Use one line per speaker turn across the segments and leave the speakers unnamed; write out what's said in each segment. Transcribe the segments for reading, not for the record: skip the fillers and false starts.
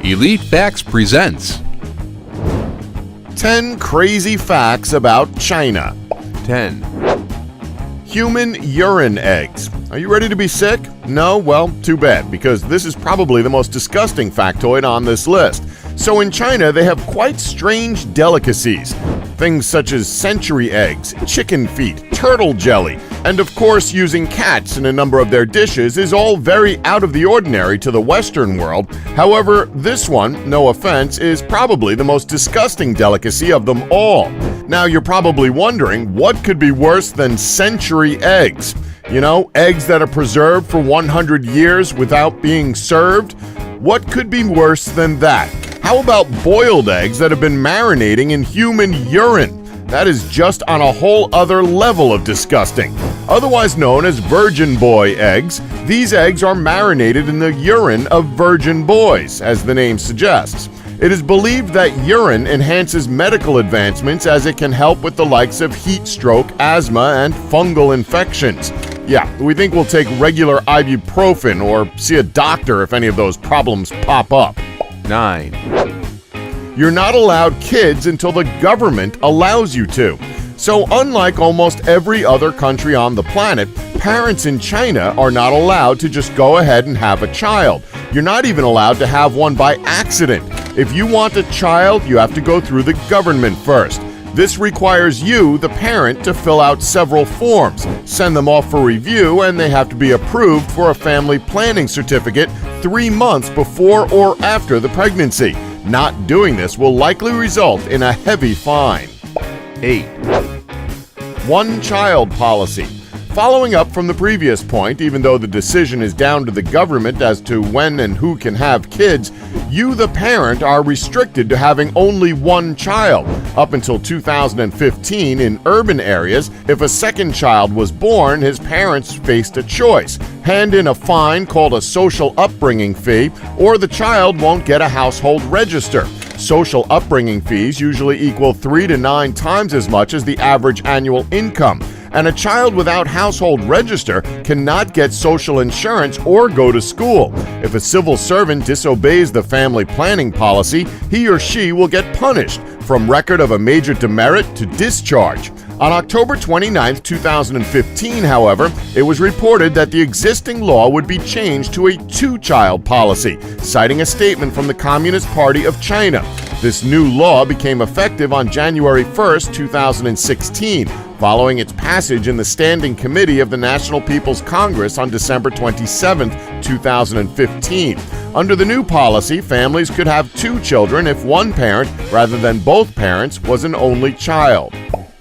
Elite Facts presents
10 crazy facts about China.
10.
Human urine eggs. Are you ready to be sick? No? Well, too bad, because this is probably the most disgusting factoid on this list. So in China, they have quite strange delicacies. Things such as century eggs, chicken feet, turtle jelly, and of course using cats in a number of their dishes is all very out of the ordinary to the Western world. However, this one, no offense, is probably the most disgusting delicacy of them all. Now you're probably wondering, what could be worse than century eggs? You know, eggs that are preserved for 100 years without being served? What could be worse than that? How about boiled eggs that have been marinating in human urine? That is just on a whole other level of disgusting. Otherwise known as virgin boy eggs, these eggs are marinated in the urine of virgin boys, as the name suggests. It is believed that urine enhances medical advancements as it can help with the likes of heat stroke, asthma, and fungal infections. Yeah, we think we'll take regular ibuprofen or see a doctor if any of those problems pop up.
9.
You're not allowed kids until the government allows you to. So unlike almost every other country on the planet, parents in China are not allowed to just go ahead and have a child. You're not even allowed to have one by accident. If you want a child, you have to go through the government first. This requires you, the parent, to fill out several forms, send them off for review, and they have to be approved for a family planning certificate 3 months before or after the pregnancy. Not doing this will likely result in a heavy fine.
8.
One-child policy. Following up from the previous point, even though the decision is down to the government as to when and who can have kids, you, the parent, are restricted to having only one child. Up until 2015, in urban areas, if a second child was born, his parents faced a choice: hand in a fine called a social upbringing fee, or the child won't get a household register. Social upbringing fees usually equal 3 to 9 times as much as the average annual income. And a child without household register cannot get social insurance or go to school. If a civil servant disobeys the family planning policy, he or she will get punished, from record of a major demerit to discharge. On October 29, 2015, however, it was reported that the existing law would be changed to a two-child policy, citing a statement from the Communist Party of China. This new law became effective on January 1, 2016, following its passage in the Standing Committee of the National People's Congress on December 27, 2015. Under the new policy, families could have 2 children if one parent, rather than both parents, was an only child.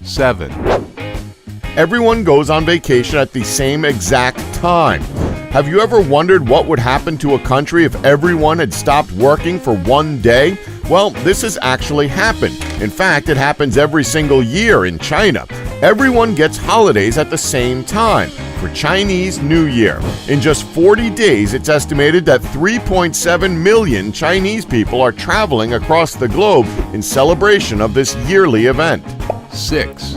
7.
Everyone goes on vacation at the same exact time. Have you ever wondered what would happen to a country if everyone had stopped working for one day? Well, this has actually happened. In fact, it happens every single year in China. Everyone gets holidays at the same time for Chinese New Year. In just 40 days, it's estimated that 3.7 million Chinese people are traveling across the globe in celebration of this yearly event.
6.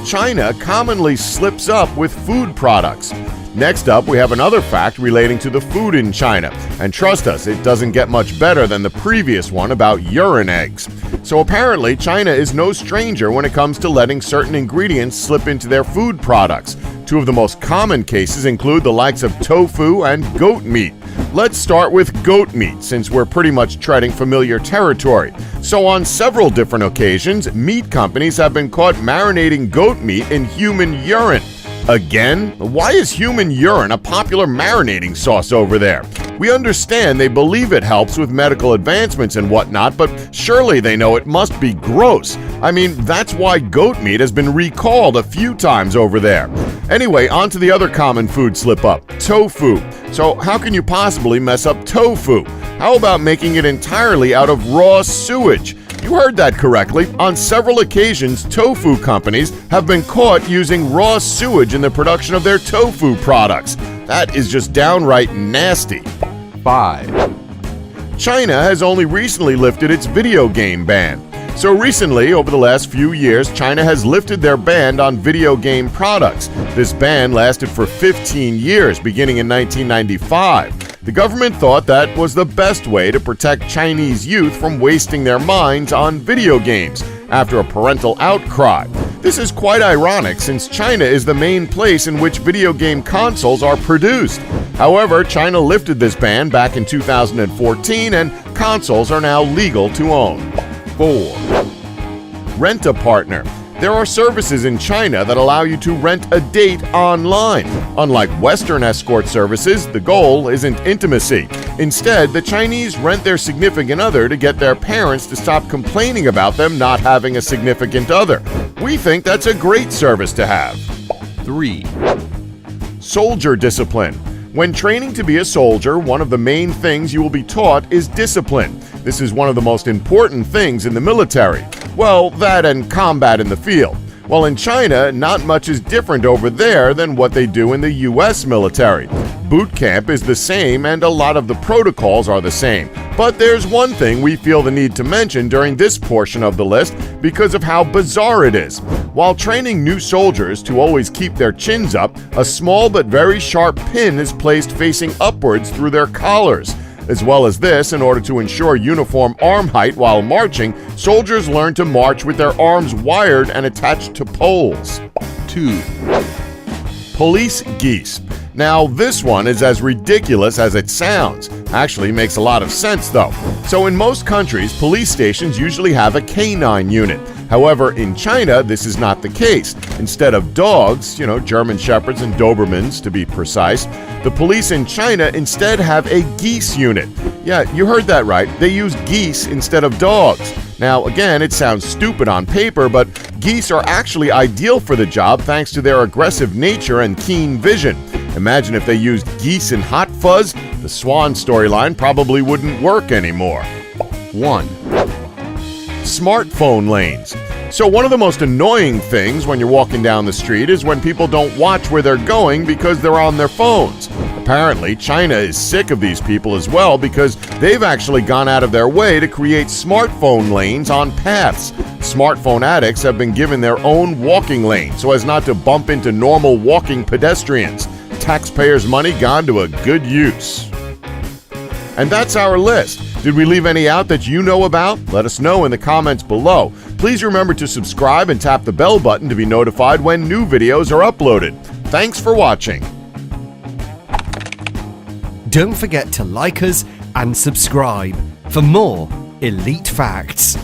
China commonly slips up with food products. Next up, we have another fact relating to the food in China. And trust us, it doesn't get much better than the previous one about urine eggs. So apparently, China is no stranger when it comes to letting certain ingredients slip into their food products. 2 of the most common cases include the likes of tofu and goat meat. Let's start with goat meat, since we're pretty much treading familiar territory. So on several different occasions, meat companies have been caught marinating goat meat in human urine. Again? Why is human urine a popular marinating sauce over there? We understand they believe it helps with medical advancements and whatnot, but surely they know it must be gross. I mean, that's why goat meat has been recalled a few times over there. Anyway, on to the other common food slip-up, tofu. So how can you possibly mess up tofu? How about making it entirely out of raw sewage? You heard that correctly. On several occasions, tofu companies have been caught using raw sewage in the production of their tofu products. That is just downright nasty.
5.
China has only recently lifted its video game ban. So recently, over the last few years, China has lifted their ban on video game products. This ban lasted for 15 years, beginning in 1995. The government thought that was the best way to protect Chinese youth from wasting their minds on video games after a parental outcry. This is quite ironic since China is the main place in which video game consoles are produced. However, China lifted this ban back in 2014 and consoles are now legal to own. 4. Rent a partner. There are services in China that allow you to rent a date online. Unlike Western escort services, the goal isn't intimacy. Instead, the Chinese rent their significant other to get their parents to stop complaining about them not having a significant other. We think that's a great service to have.
3.
Soldier discipline. When training to be a soldier, one of the main things you will be taught is discipline. This is one of the most important things in the military. Well, that and combat in the field. While in China, not much is different over there than what they do in the US military. Boot camp is the same and a lot of the protocols are the same. But there's one thing we feel the need to mention during this portion of the list because of how bizarre it is. While training new soldiers to always keep their chins up, a small but very sharp pin is placed facing upwards through their collars. As well as this, in order to ensure uniform arm height while marching, soldiers learn to march with their arms wired and attached to poles.
2.
Police geese. Now, this one is as ridiculous as it sounds. Actually makes a lot of sense though. So in most countries, police stations usually have a canine unit. However, in China, this is not the case. Instead of dogs, German Shepherds and Dobermans to be precise, the police in China instead have a geese unit. Yeah, you heard that right. They use geese instead of dogs. Now, again, it sounds stupid on paper, but geese are actually ideal for the job thanks to their aggressive nature and keen vision. Imagine if they used geese in Hot Fuzz, the Swan storyline probably wouldn't work anymore.
1.
Smartphone lanes. So one of the most annoying things when you're walking down the street is when people don't watch where they're going because they're on their phones. Apparently, China is sick of these people as well because they've actually gone out of their way to create smartphone lanes on paths. Smartphone addicts have been given their own walking lane so as not to bump into normal walking pedestrians. Taxpayers' money gone to a good use. And that's our list. Did we leave any out that you know about? Let us know in the comments below. Please remember to subscribe and tap the bell button to be notified when new videos are uploaded. Thanks for watching.
Don't forget to like us and subscribe for more Elite Facts.